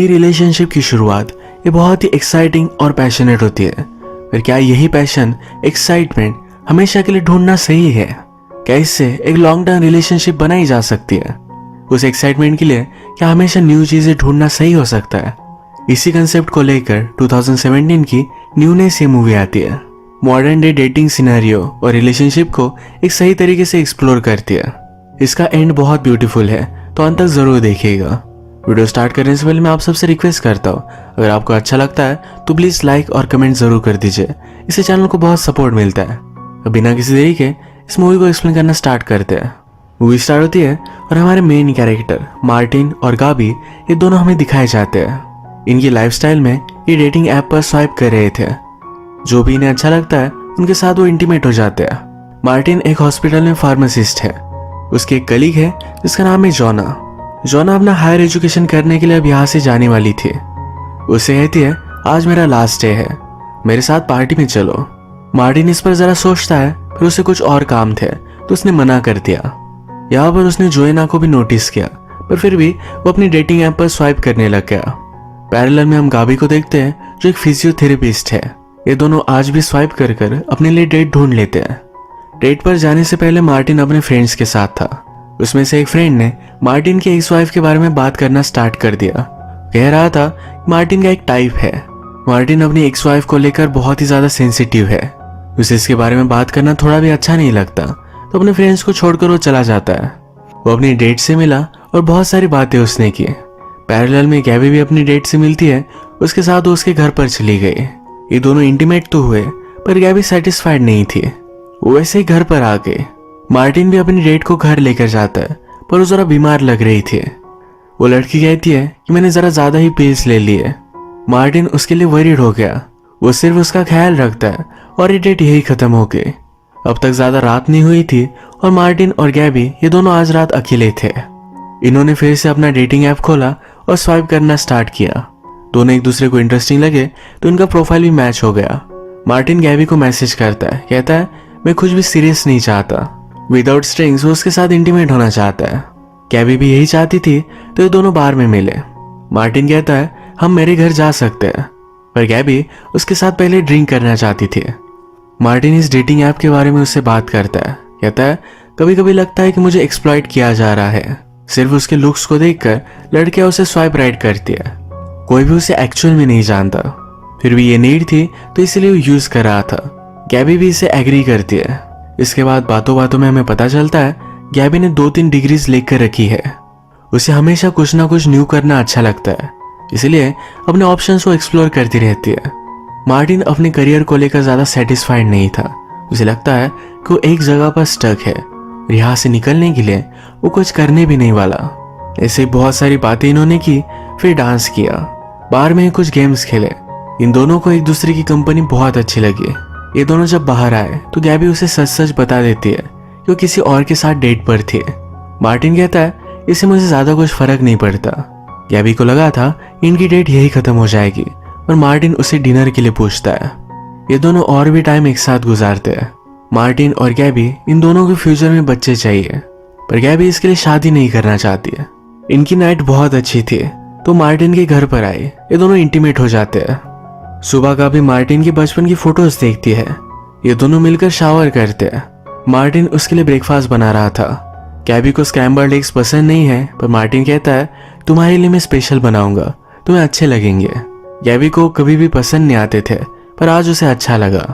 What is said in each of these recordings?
नई रिलेशनशिप की शुरुआत ये बहुत ही एक्साइटिंग और पैशनेट होती है। पर क्या यही पैशन, एक्साइटमेंट हमेशा के लिए ढूंढना सही है? क्या इससे एक लॉन्ग टर्म रिलेशनशिप बनाई जा सकती है? उस एक्साइटमेंट के लिए क्या हमेशा न्यू चीजें ढूंढना सही हो सकता है? इसी कंसेप्ट को लेकर 2017 की न्यूनेस ये मूवी आती है। मॉडर्न डे डेटिंग सिनेरियो और रिलेशनशिप को एक सही तरीके से एक्सप्लोर करती है। इसका एंड बहुत ब्यूटीफुल है, तो अंत तक जरूर देखिएगा। वीडियो स्टार्ट करने से पहले मैं आप सबसे रिक्वेस्ट करता हूँ, अगर आपको अच्छा लगता है तो प्लीज लाइक और कमेंट जरूर कर दीजिए। इससे चैनल को बहुत सपोर्ट मिलता है। तो बिना किसी देरी के इस मूवी को एक्सप्लेन करना स्टार्ट करते हैं। मूवी स्टार्ट होती है और हमारे मेन कैरेक्टर मार्टिन और गाबी ये दोनों हमें दिखाए जाते हैं। इनकी लाइफस्टाइल में ये डेटिंग ऐप पर स्वाइप कर रहे थे। जो भी इन्हें अच्छा लगता है उनके साथ वो इंटीमेट हो जाते हैं। मार्टिन एक हॉस्पिटल में फार्मासिस्ट है। उसकी एक कलीग है जिसका नाम है जोना। जोना अपना हायर एजुकेशन करने के लिए अब यहाँ से जाने वाली थी। उसे कहती है, आज मेरा लास्ट डे है, मेरे साथ पार्टी में चलो। मार्टिन इस पर जरा सोचता है, फिर उसे कुछ और काम थे तो उसने मना कर दिया। यहाँ पर उसने जोना को भी नोटिस किया, पर फिर भी वो अपनी डेटिंग ऐप पर स्वाइप करने लग गया। पैरेलल में हम गाबी को देखते हैं जो एक फिजियोथेरेपिस्ट है। ये दोनों आज भी स्वाइप कर कर अपने लिए डेट ढूंढ लेते हैं। डेट पर जाने से पहले मार्टिन अपने फ्रेंड्स के साथ था। उसमें से एक फ्रेंड ने मार्टिन की एक्स वाइफ के बारे में बात करना स्टार्ट कर दिया। कह रहा था मार्टिन का एक टाइप है। मार्टिन अपनी एक्स वाइफ को लेकर बहुत ही ज्यादा सेंसिटिव है। उसे इसके बारे में बात करना थोड़ा भी अच्छा नहीं लगता, तो अपने फ्रेंड्स को छोड़कर वो चला जाता है। वो अपनी डेट से मिला और बहुत सारी बातें उसने की। पैरेलल में गैबी भी अपनी डेट से मिलती है। उसके साथ वो उसके घर पर चली गई। ये दोनों इंटीमेट तो हुए, पर गैबी सेटिस्फाइड नहीं थी। वो वैसे ही घर पर आ गई। मार्टिन भी अपनी डेट को घर लेकर जाता है, पर वो जरा बीमार लग रही थी। वो लड़की कहती है कि मैंने जरा ज्यादा ही पिल्स ले लिए। मार्टिन उसके लिए वरीड हो गया। वो सिर्फ उसका ख्याल रखता है और ये डेट यही खत्म हो गई। अब तक ज्यादा रात नहीं हुई थी और मार्टिन और गैबी ये दोनों आज रात अकेले थे। इन्होंने फिर से अपना डेटिंग ऐप खोला और स्वाइप करना स्टार्ट किया। दोनों एक दूसरे को इंटरेस्टिंग लगे तो इनका प्रोफाइल भी मैच हो गया। मार्टिन गैबी को मैसेज करता है, कहता है मैं कुछ भी सीरियस नहीं चाहता। विदाउट स्ट्रिंग्स वो उसके साथ इंटीमेट होना चाहता है। गैबी भी यही चाहती थी, तो ये दोनों बार में मिले। मार्टिन कहता है हम मेरे घर जा सकते हैं, पर गैबी उसके साथ पहले ड्रिंक करना चाहती थी। मार्टिन इस डेटिंग ऐप के बारे में उससे बात करता है। कहता है कभी कभी लगता है कि मुझे एक्सप्लॉइट किया जा रहा है। सिर्फ उसके लुक्स को देखकर लड़कियां उसे स्वाइप राइट करती है। कोई भी उसे एक्चुअल में नहीं जानता, फिर भी ये नीड थी तो इसलिए वो यूज कर रहा था। गैबी भी इसे एग्री करती है। इसके बाद बातों बातों में हमें पता चलता है गैबी ने 2-3 डिग्रीज लेकर रखी है। उसे हमेशा कुछ ना कुछ न्यू करना अच्छा लगता है, इसलिए अपने ऑप्शंस को एक्सप्लोर करती रहती है। मार्टिन अपने करियर को लेकर ज्यादा सेटिस्फाइड नहीं था। उसे लगता है कि वो एक जगह पर स्टक है और यहाँ से निकलने के लिए वो कुछ करने भी नहीं वाला। ऐसे बहुत सारी बातें इन्होंने की, फिर डांस किया, बार में कुछ गेम्स खेले। इन दोनों को एक दूसरे की कंपनी बहुत अच्छी लगी। ये दोनों जब बाहर आए तो गैबी उसे सच सच बता देती है कि वो किसी और के साथ डेट पर थी। मार्टिन कहता है इससे मुझे ज्यादा कुछ फर्क नहीं पड़ता। गैबी को लगा था इनकी डेट यही खत्म हो जाएगी और मार्टिन उसे डिनर के लिए पूछता है। ये दोनों और भी टाइम एक साथ गुजारते हैं। मार्टिन और गैबी इन दोनों के फ्यूचर में बच्चे चाहिए, पर गैबी इसके लिए शादी नहीं करना चाहती है। इनकी नाइट बहुत अच्छी थी तो मार्टिन के घर पर आए। ये दोनों इंटीमेट हो जाते हैं। सुबह का भी मार्टिन की बचपन की फोटोज देखती है। ये दोनों मिलकर शावर करते हैं। मार्टिन उसके लिए ब्रेकफास्ट बना रहा था। गैबी को स्क्रैम्बल्ड एग्स पसंद नहीं है, पर मार्टिन कहता है तुम्हारे लिए मैं स्पेशल बनाऊंगा, तुम्हें अच्छे लगेंगे। गैबी को कभी भी पसंद नहीं आते थे, पर आज उसे अच्छा लगा।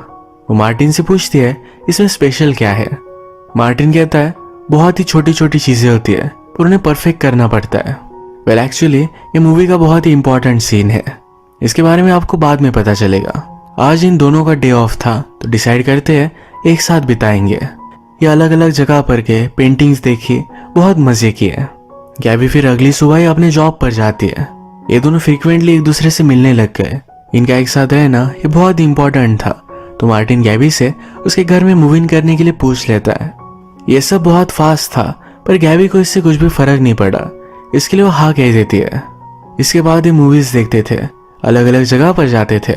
वो मार्टिन से पूछती है इसमें स्पेशल क्या है। मार्टिन कहता है बहुत ही छोटी छोटी चीजें होती है, पर उन्हें परफेक्ट करना पड़ता है। वेल एक्चुअली ये मूवी का बहुत ही इंपॉर्टेंट सीन है। इसके बारे में आपको बाद में पता चलेगा। आज इन दोनों का डे ऑफ था तो डिसाइड करते हैं एक साथ बिताएंगे। ये अलग अलग जगह पर गए, पेंटिंग्स देखी, बहुत मजे किए। गैबी फिर अगली सुबह ही अपने जॉब पर जाती है। ये दोनों फ्रीक्वेंटली एक दूसरे से मिलने लग गए। इनका एक साथ रहना ये बहुत इंपॉर्टेंट था, तो मार्टिन गैबी से उसके घर में मूव इन करने के लिए पूछ लेता है। ये सब बहुत फास्ट था, पर गैबी को इससे कुछ भी फर्क नहीं पड़ा। इसके लिए वो हाँ कह देती है। इसके बाद ये मूवीज देखते थे, अलग अलग जगह पर जाते थे,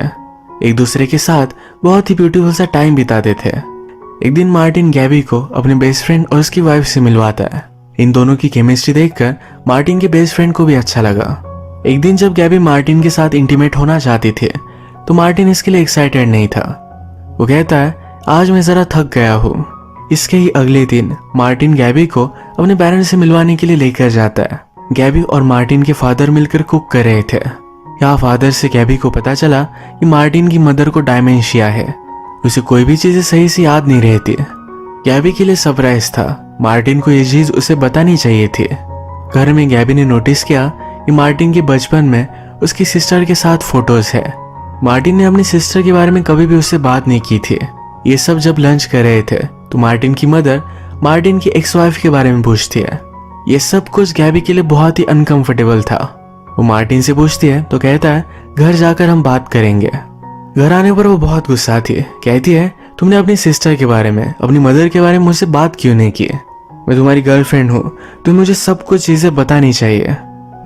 एक दूसरे के साथ बहुत ही ब्यूटीफुल सा टाइम बिताते थे। एक दिन मार्टिन गैबी को अपने बेस्ट फ्रेंड और उसकी वाइफ से मिलवाता है। इन दोनों की केमिस्ट्री देखकर मार्टिन के बेस्ट फ्रेंड को भी अच्छा लगा। एक दिन जब गैबी मार्टिन के साथ इंटीमेट होना चाहती थी तो मार्टिन इसके लिए एक्साइटेड नहीं था। वो कहता है, आज मैं जरा थक गया हूँ। इसके ही अगले दिन मार्टिन गैबी को अपने पेरेंट्स से मिलवाने के लिए लेकर जाता है। गैबी और मार्टिन के फादर मिलकर कुक कर रहे थे। यहाँ फादर से गैबी को पता चला कि मार्टिन की मदर को डायमेंशिया है, उसे कोई भी चीजें सही से याद नहीं रहती। गैबी के लिए सरप्राइज था, मार्टिन को ये चीज उसे बतानी चाहिए थी। घर में गैबी ने नोटिस किया कि मार्टिन के बचपन में उसकी सिस्टर के साथ फोटोज है। मार्टिन ने अपनी सिस्टर के बारे में कभी भी उससे बात नहीं की थी। ये सब जब लंच कर रहे थे तो मार्टिन की मदर मार्टिन की एक्स वाइफ के बारे में पूछती है। ये सब कुछ गैबी के लिए बहुत ही अनकंफर्टेबल था। वो मार्टिन से पूछती है तो कहता है, घर जाकर हम बात करेंगे। घर आने पर वो बहुत गुस्सा थी। कहती है, तुमने अपनी सिस्टर के बारे में, अपनी मदर के बारे में मुझसे बात क्यों नहीं की? मैं तुम्हारी गर्लफ्रेंड हूँ, तुम्हें मुझे सब कुछ चीजें बतानी चाहिए।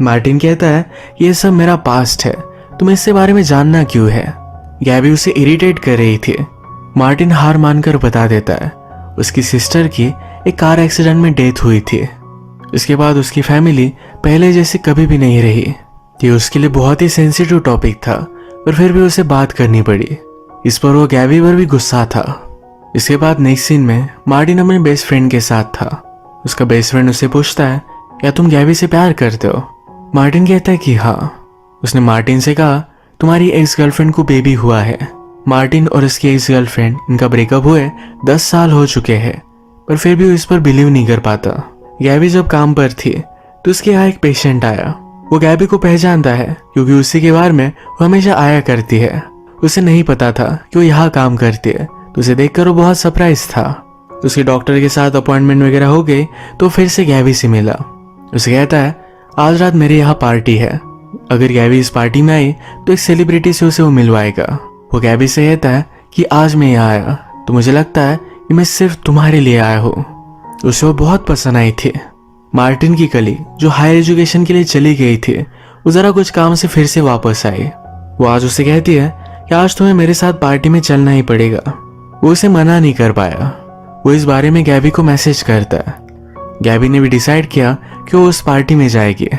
मार्टिन कहता है, ये सब मेरा पास्ट है, तुम्हें इससे बारे में जानना क्यों है? गैबी उसे इरिटेट कर रही थी। मार्टिन हार मानकर बता देता है, उसकी सिस्टर की एक कार एक्सीडेंट में डेथ हुई थी। इसके बाद उसकी फैमिली पहले जैसे कभी भी नहीं रही। ये उसके लिए बहुत ही सेंसिटिव टॉपिक था, पर फिर भी उसे बात करनी पड़ी। इस पर वो गैबी पर भी गुस्सा था। इसके बाद नेक्स्ट सीन में मार्टिन अपने बेस्ट फ्रेंड के साथ था। उसका बेस्ट फ्रेंड उससे पूछता है, क्या तुम गैबी से प्यार करते हो? मार्टिन कहता है कि हाँ। उसने मार्टिन से कहा, तुम्हारी एक्स गर्लफ्रेंड को बेबी हुआ है। मार्टिन और उसकी एक्स गर्लफ्रेंड, इनका ब्रेकअप हुए 10 साल हो चुके हैं, पर फिर भी वो इस पर बिलीव नहीं कर पाता। गैबी जब काम पर थी तो उसके यहाँ एक पेशेंट आया। वो गैबी को पहचानता है क्योंकि उसी के बार में वो हमेशा आया करती है। उसे नहीं पता था कि वो यहाँ काम करती है, तो उसे देखकर वो बहुत सरप्राइज था। तो उसके डॉक्टर के साथ अपॉइंटमेंट वगैरह हो गई तो फिर से गैबी से मिला। उसे कहता है, आज रात मेरे यहाँ पार्टी है, अगर गैबी इस पार्टी में आई तो एक सेलिब्रिटी से उसे वो मिलवाएगा। वो गैबी से कहता है कि आज मैं यहाँ आया तो मुझे लगता है कि मैं सिर्फ तुम्हारे लिए आया हूँ। उसे वो बहुत पसंद आई थी। मार्टिन की कली जो हायर एजुकेशन के लिए चली गई थी, वो जरा कुछ काम से फिर से वापस आई। वो आज उसे कहती है कि आज तुम्हें मेरे साथ पार्टी में चलना ही पड़ेगा। वो उसे मना नहीं कर पाया। वो इस बारे में गैबी को मैसेज करता है। गैबी ने भी डिसाइड किया कि वो उस पार्टी में जाएगी।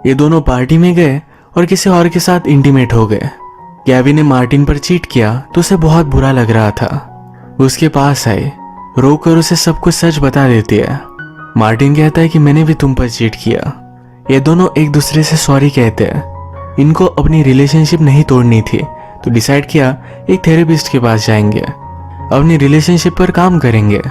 ये दोनों पार्टी में गए और किसी और के साथ इंटीमेट हो गए। गैबी ने मार्टिन पर चीट किया तो उसे बहुत बुरा लग रहा था। वो उसके पास आई, रोकर उसे सब कुछ सच बता देती है। मार्टिन कहता है कि मैंने भी तुम पर चीट किया। ये दोनों एक दूसरे से सॉरी कहते हैं। इनको अपनी रिलेशनशिप नहीं तोड़नी थी तो डिसाइड किया एक थेरेपिस्ट के पास जाएंगे, अपनी रिलेशनशिप पर काम करेंगे।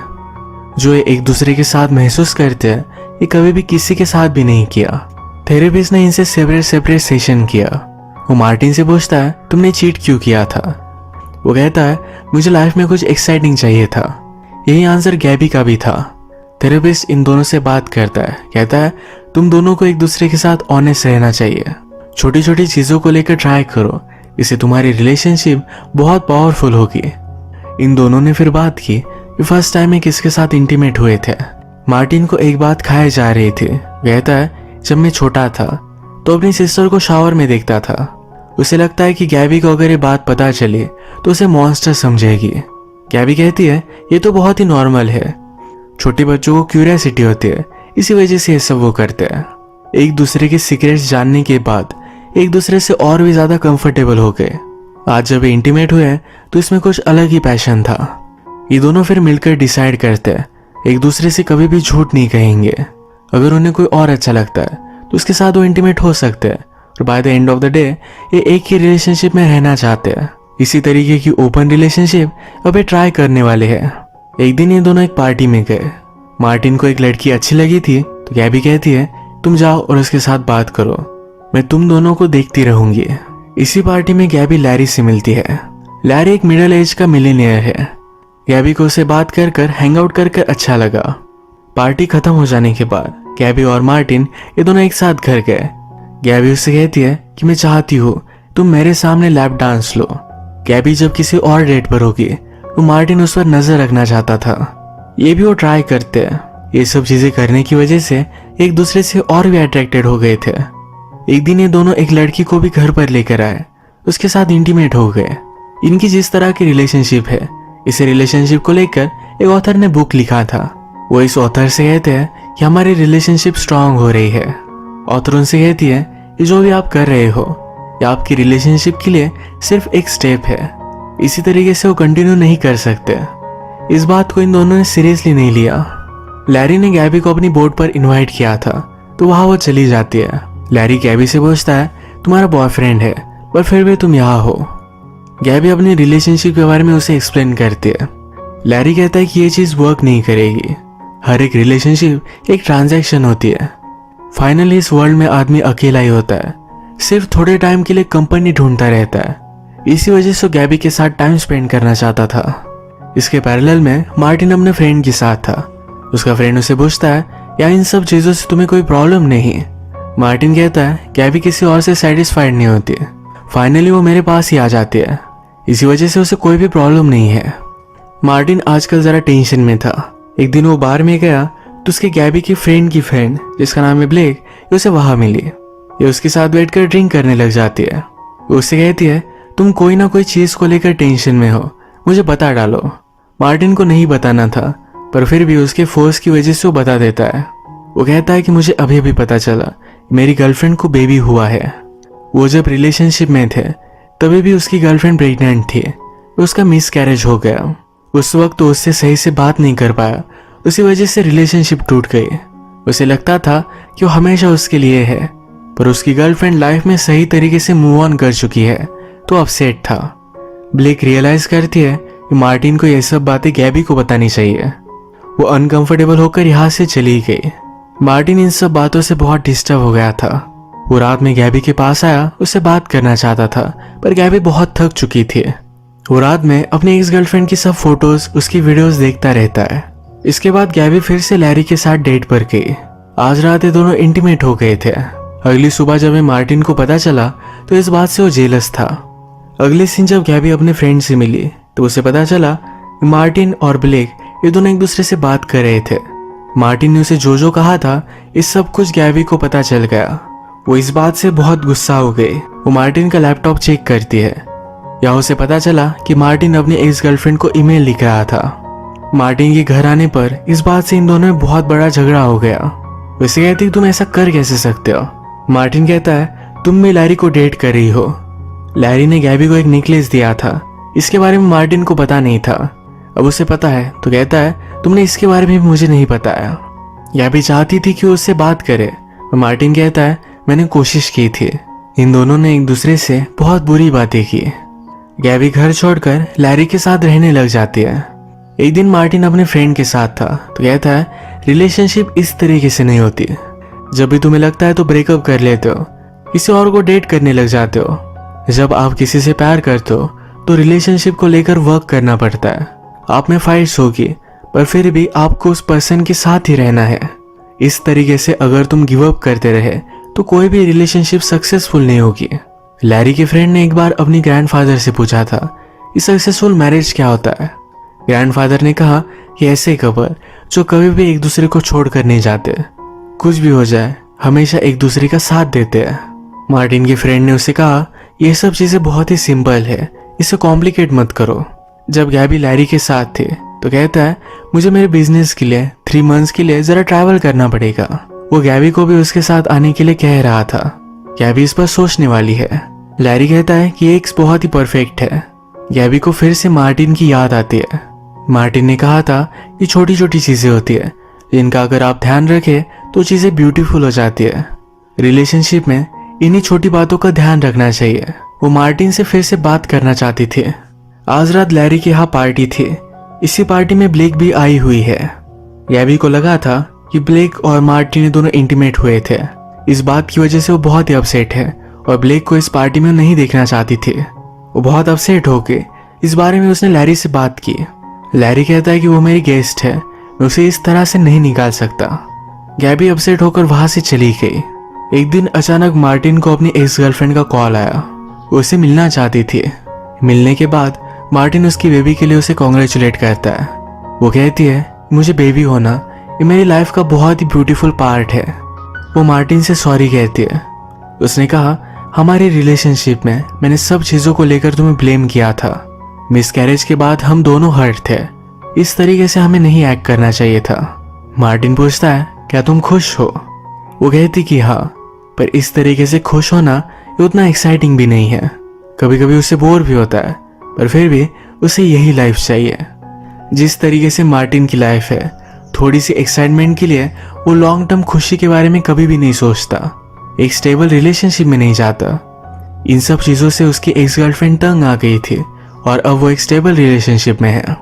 जो ये एक दूसरे के साथ महसूस करते हैं, ये कभी भी किसी के साथ भी नहीं किया। थेरेपिस्ट ने इनसे सेपरेट सेशन किया। वो मार्टिन से पूछता है, तुमने चीट क्यों किया था? वो कहता है, मुझे लाइफ में कुछ एक्साइटिंग चाहिए था। यही आंसर गैबी का भी था। थेरेपिस्ट इन दोनों से बात करता है, कहता है, तुम दोनों को एक दूसरे के साथ ऑनेस्ट रहना चाहिए। छोटी छोटी चीजों को लेकर ट्राई करो, इससे तुम्हारी रिलेशनशिप बहुत पावरफुल होगी। इन दोनों ने फिर बात की कि फर्स्ट टाइम में किसके साथ इंटीमेट हुए थे। मार्टिन को एक बात खाए जा रही थी। कहता है, जब मैं छोटा था तो अपनी सिस्टर को शावर में देखता था। उसे लगता है कि गैबी को अगर ये बात पता चली तो उसे मॉन्स्टर समझेगी। गैबी कहती है, ये तो बहुत ही नॉर्मल है। छोटे बच्चों को क्यूरियोसिटी होती है, इसी वजह से ये सब वो करते हैं। एक दूसरे के सीक्रेट्स जानने के बाद एक दूसरे से और भी ज्यादा कंफर्टेबल हो गए। आज जब इंटीमेट हुए तो इसमें कुछ अलग ही पैशन था। ये दोनों फिर मिलकर डिसाइड करते हैं एक दूसरे से कभी भी झूठ नहीं कहेंगे। अगर उन्हें कोई और अच्छा लगता है तो उसके साथ वो इंटीमेट हो सकते हैं और by the end of the day ये एक ही रिलेशनशिप में रहना चाहते हैं। इसी तरीके की ओपन रिलेशनशिप अभी ट्राई करने वाले हैं। एक दिन ये दोनों एक पार्टी में गए। मार्टिन को एक लड़की अच्छी लगी थी तो गैबी कहती है, तुम जाओ और उसके साथ बात करो, मैं तुम दोनों को देखती रहूंगी। इसी पार्टी में गैबी लैरी से मिलती है। लैरी एक मिडिल एज का मिलियनेयर है। गैबी को उससे बात कर हैंग आउट कर अच्छा लगा। पार्टी खत्म हो जाने के बाद गैबी और मार्टिन ये दोनों एक साथ घर गए। गैबी उससे कहती है कि मैं चाहती हूँ तुम मेरे सामने लैप डांस लो। गैबी जब किसी और डेट पर होगी तो मार्टिन उस पर नजर रखना चाहता था। ये भी वो ट्राई करते हैं। ये सब चीजें करने की वजह से एक दूसरे से और भी अट्रैक्टेड हो गए थे। एक दिन ये दोनों एक लड़की को भी घर पर लेकर आए, उसके साथ इंटीमेट हो गए। इनकी जिस तरह की रिलेशनशिप है, इस रिलेशनशिप को लेकर एक ऑथर ने बुक लिखा था। वो इस ऑथर से कहते हैं कि हमारी रिलेशनशिप स्ट्रांग हो रही है। ऑथर उनसे कहती है कि जो भी आप कर रहे हो या आपकी रिलेशनशिप के लिए सिर्फ एक स्टेप है, इसी तरीके से वो कंटिन्यू नहीं कर सकते। इस बात को इन दोनों ने सीरियसली नहीं लिया। लैरी ने गैबी को अपनी बोट पर इनवाइट किया था, तो वहां वो चली जाती है। लैरी गैबी से पूछता है, तुम्हारा बॉयफ्रेंड है पर फिर भी तुम यहाँ हो। गैबी अपनी रिलेशनशिप के बारे में उसे एक्सप्लेन करती है। लैरी कहता है कि ये चीज वर्क नहीं करेगी। हर एक रिलेशनशिप एक ट्रांजैक्शन होती है। फाइनली इस वर्ल्ड में आदमी अकेला ही होता है, सिर्फ थोड़े टाइम के लिए कंपनी ढूंढता रहता है। इसी वजह से गैबी के साथ टाइम स्पेंड करना चाहता था। इसके पैरेलल में मार्टिन अपने फ्रेंड के साथ था। उसका फ्रेंड उसे पूछता है, या इन सब चीजों से तुम्हें कोई प्रॉब्लम नहीं? मार्टिन कहता है, गैबी किसी और से सेटिस्फाइड नहीं होती। फाइनली वो मेरे पास ही आ जाती है, इसी वजह से उसे कोई भी प्रॉब्लम नहीं है। मार्टिन आजकल जरा टेंशन में था। एक दिन वो बार में गया तो उसके गैबी की फ्रेंड जिसका नाम है ब्लेक, ये उसे वहां मिली। ये उसके साथ बैठकर ड्रिंक करने लग जाती है। वो उससे कहती है, तुम कोई ना कोई चीज को लेकर टेंशन में हो, मुझे बता डालो। मार्टिन को नहीं बताना था, पर फिर भी उसके फोर्स की वजह से वो बता देता है। वो कहता है कि मुझे अभी अभी पता चला मेरी गर्लफ्रेंड को बेबी हुआ है। वो जब रिलेशनशिप में थे तभी भी उसकी गर्लफ्रेंड प्रेग्नेंट थी। उसका मिस कैरेज हो गया। उस वक्त तो उससे सही से बात नहीं कर पाया, उसी वजह से रिलेशनशिप टूट गई। उसे लगता था कि वो हमेशा उसके लिए है, पर उसकी गर्लफ्रेंड लाइफ में सही तरीके से मूव ऑन कर चुकी है, तो अपसेट था। ब्लेक रियलाइज करती है कि मार्टिन को ये सब बातें गैबी को बतानी चाहिए। वो अनकंफर्टेबल होकर यहाँ से चली गई। मार्टिन इन सब बातों से बहुत डिस्टर्ब हो गया था। वो रात में गैबी के पास आया, उससे बात करना चाहता था, पर गैबी बहुत थक चुकी थी। वो रात में अपनी एक्स गर्लफ्रेंड की सब फोटोज, उसकी वीडियोस देखता रहता है। इसके बाद गैबी फिर से लैरी के साथ डेट पर गई। आज रात ये दोनों इंटीमेट हो गए थे। अगली सुबह जब मार्टिन को पता चला तो इस बात से वो जेलस था। अगले दिन जब गैबी अपने फ्रेंड से मिली तो उसे पता चला कि मार्टिन और ब्लेक ये दोनों एक दूसरे से बात कर रहे थे। मार्टिन ने उसे जो कहा था इस सब कुछ गैबी को पता चल गया। वो इस बात से बहुत गुस्सा हो गई। वो मार्टिन का लैपटॉप चेक करती है। यहाँ उसे पता चला कि मार्टिन अपनी एक्स गर्लफ्रेंड को ईमेल लिख रहा था। मार्टिन के घर आने पर इस बात से इन दोनों में बहुत बड़ा झगड़ा हो गया। वैसे कहती तुम ऐसा कर कैसे सकते हो? मार्टिन कहता है, तुम भी लैरी को डेट कर रही हो। लैरी ने गैबी को एक नेकलेस दिया था, इसके बारे में मार्टिन को पता नहीं था। अब उसे पता है तो कहता है, तुमने इसके बारे में भी मुझे नहीं बताया। गैबी चाहती थी कि वो उससे बात करे, और मार्टिन कहता है, मैंने कोशिश की थी। इन दोनों ने एक दूसरे से बहुत बुरी बातें की। गैबी घर छोड़कर लैरी के साथ रहने लग जाती है। एक दिन मार्टिन अपने फ्रेंड के साथ था तो कहता है, रिलेशनशिप इस तरीके से नहीं होती। जब भी तुम्हें लगता है तो ब्रेकअप कर लेते हो, किसी और को डेट करने लग जाते हो। जब आप किसी से प्यार करते हो तो रिलेशनशिप को लेकर वर्क करना पड़ता है। आप में फाइट्स होगी, पर फिर भी आपको उस पर्सन के साथ ही रहना है। इस तरीके से अगर तुम गिव अप करते रहे तो कोई भी रिलेशनशिप सक्सेसफुल नहीं होगी। लैरी के फ्रेंड ने एक बार अपनी ग्रैंडफादर से पूछा था कि सक्सेसफुल मैरिज क्या होता है। ग्रैंडफादर ने कहा कि ऐसे कपल जो कभी भी एक दूसरे को छोड़कर नहीं जाते, कुछ भी हो जाए हमेशा एक दूसरे का साथ देते हैं। मार्टिन के फ्रेंड ने उसे कहा, ये सब चीजें बहुत ही सिंपल है, इसे कॉम्प्लिकेट मत करो। जब गैबी लैरी के साथ थे तो कहता है, मुझे मेरे बिजनेस के लिए 3 मंथ्स के लिए जरा ट्रैवल करना पड़ेगा। वो गैबी को भी उसके साथ आने के लिए कह रहा था। गैबी इस पर सोचने वाली है। लैरी कहता है कि एक्स बहुत ही परफेक्ट है। गैबी को फिर से मार्टिन की याद आती है। मार्टिन ने कहा था कि छोटी छोटी चीजें होती है जिनका अगर आप ध्यान रखें तो चीजें ब्यूटीफुल हो जाती है। रिलेशनशिप में इन्हीं छोटी बातों का ध्यान रखना चाहिए। वो मार्टिन से फिर से बात करना चाहती थी। आज रात लैरी के यहाँ पार्टी थी। इसी पार्टी में ब्लेक भी आई हुई है। गैबी को लगा था कि ब्लेक और मार्टिन दोनों इंटीमेट हुए थे। इस बात की वजह से वो बहुत ही अपसेट है और ब्लेक को इस पार्टी में नहीं देखना चाहती थी। वो बहुत अपसेट होके इस बारे में उसने लैरी से बात की। लैरी कहता है कि वो मेरी गेस्ट है, मैं उसे इस तरह से नहीं निकाल सकता। गैबी अपसेट होकर वहां से चली गई। एक दिन अचानक मार्टिन को अपनी एक्स गर्लफ्रेंड का कॉल आया। वो उसे मिलना चाहती थी। मिलने के बाद मार्टिन उसकी बेबी के लिए उसे कॉन्ग्रेचुलेट करता है। वो कहती है, मुझे बेबी होना ये मेरी लाइफ का बहुत ही ब्यूटीफुल पार्ट है। वो मार्टिन से सॉरी कहती है। उसने कहा, हमारी रिलेशनशिप में मैंने सब चीजों को लेकर तुम्हें ब्लेम किया था। मिसकैरेज के बाद हम दोनों हर्ट थे। इस तरीके से हमें नहीं एक्ट करना चाहिए था। मार्टिन पूछता है, क्या तुम खुश हो? वो कहती कि हाँ। पर इस तरीके से खुश होना ये उतना एक्साइटिंग भी नहीं है। कभी कभी उसे बोर भी होता है, पर फिर भी उसे यही लाइफ चाहिए। जिस तरीके से मार्टिन की लाइफ है, थोड़ी सी एक्साइटमेंट के लिए वो लॉन्ग टर्म खुशी के बारे में कभी भी नहीं सोचता, एक स्टेबल रिलेशनशिप में नहीं जाता। इन सब चीज़ों से उसकी एक्स गर्लफ्रेंड तंग आ गई थी और अब वो एक स्टेबल रिलेशनशिप में है।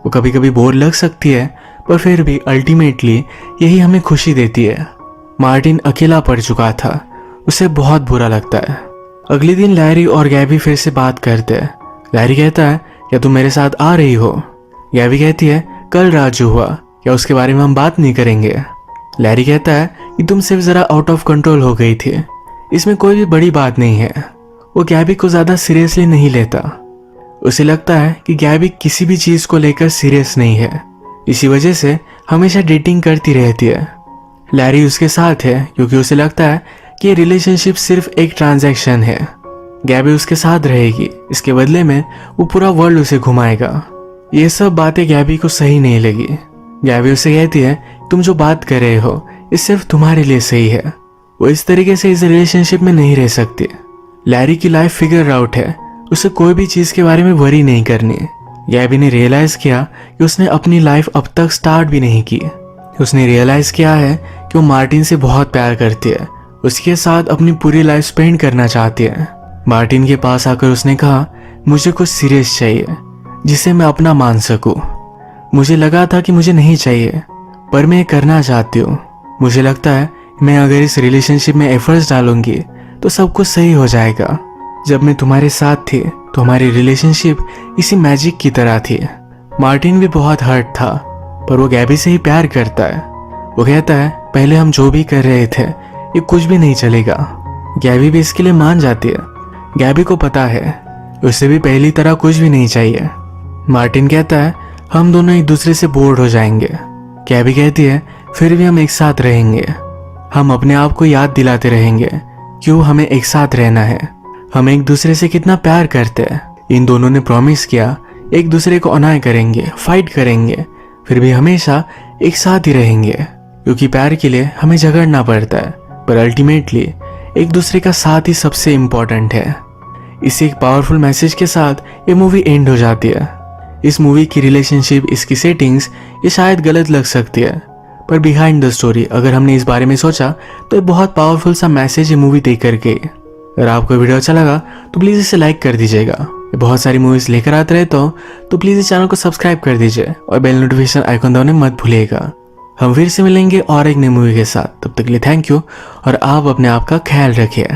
वो कभी कभी बोर लग सकती है, पर फिर भी अल्टीमेटली यही हमें खुशी देती है। मार्टिन अकेला पड़ चुका था, उसे बहुत बुरा लगता है। अगले दिन लैरी और गैबी फिर से बात करते हैं। लैरी कहता है, क्या तुम मेरे साथ आ रही हो? गैबी कहती है, कल रात जो हुआ, क्या उसके बारे में हम बात नहीं करेंगे? लैरी कहता है कि तुम सिर्फ जरा आउट ऑफ कंट्रोल हो गई थी, इसमें कोई भी बड़ी बात नहीं है। वो गैबी को ज्यादा सीरियसली नहीं लेता। उसे लगता है कि गैबी किसी भी चीज को लेकर सीरियस नहीं है, इसी वजह से हमेशा डेटिंग करती रहती है। लैरी उसके साथ है क्योंकि उसे लगता है कि ये रिलेशनशिप सिर्फ एक ट्रांजैक्शन है। गैबी उसके साथ रहेगी, इसके बदले में वो पूरा वर्ल्ड उसे घुमाएगा। ये सब बातें गैबी को सही नहीं लगी। गैबी उसे कहती है, तुम जो बात कर रहे हो ये सिर्फ तुम्हारे लिए सही है। वो इस तरीके से इस रिलेशनशिप में नहीं रह सकती। लैरी की लाइफ फिगर आउट है, उसे कोई भी चीज के बारे में वरी नहीं करनी। गैबी ने रियलाइज किया कि उसने अपनी लाइफ अब तक स्टार्ट भी नहीं की। उसने रियलाइज किया है कि वो मार्टिन से बहुत प्यार करती है, उसके साथ अपनी पूरी लाइफ स्पेंड करना चाहती है। मार्टिन के पास आकर उसने कहा, मुझे कुछ सीरियस चाहिए जिसे मैं अपना मान सकूं। मुझे लगा था कि मुझे नहीं चाहिए, पर मैं ये करना चाहती हूँ। मुझे लगता है मैं अगर इस रिलेशनशिप में एफर्ट्स डालूंगी तो सब कुछ सही हो जाएगा। जब मैं तुम्हारे साथ थी तो हमारी रिलेशनशिप इसी मैजिक की तरह थी। मार्टिन भी बहुत हर्ट था, पर वो गैबी से ही प्यार करता है। वो कहता है, पहले हम जो भी कर रहे थे ये कुछ भी नहीं चलेगा। गैबी भी इसके लिए मान जाती है। गैबी को पता है उसे भी पहली तरह कुछ भी नहीं चाहिए। मार्टिन कहता है, हम दोनों एक दूसरे से बोर्ड हो जाएंगे। गैबी कहती है, फिर भी हम एक साथ रहेंगे। हम अपने आप को याद दिलाते रहेंगे क्यों हमें एक साथ रहना है। हम एक दूसरे से कितना प्यार करते हैं। इन दोनों ने प्रॉमिस किया एक दूसरे को अनाय करेंगे, फाइट करेंगे, फिर भी हमेशा एक साथ ही रहेंगे। क्योंकि प्यार के लिए हमें झगड़ना पड़ता है, पर अल्टीमेटली एक दूसरे का साथ ही सबसे इम्पोर्टेंट है। इसी एक पावरफुल मैसेज के साथ ये मूवी एंड हो जाती है। इस मूवी की रिलेशनशिप, इसकी सेटिंग्स ये शायद गलत लग सकती है, पर बिहाइंड द स्टोरी अगर हमने इस बारे में सोचा तो एक बहुत पावरफुल सा मैसेज ये मूवी दे करके। अगर आपको वीडियो अच्छा लगा तो प्लीज़ इसे लाइक कर दीजिएगा। ये बहुत सारी मूवीज़ लेकर आते रहता हूँ, तो प्लीज़ इस चैनल को सब्सक्राइब कर दीजिए और बेल नोटिफिकेशन आइकन दबाना मत भूलिएगा। हम फिर से मिलेंगे और एक नई मूवी के साथ। तब तक के लिए थैंक यू और आप अपने आप का ख्याल रखिए।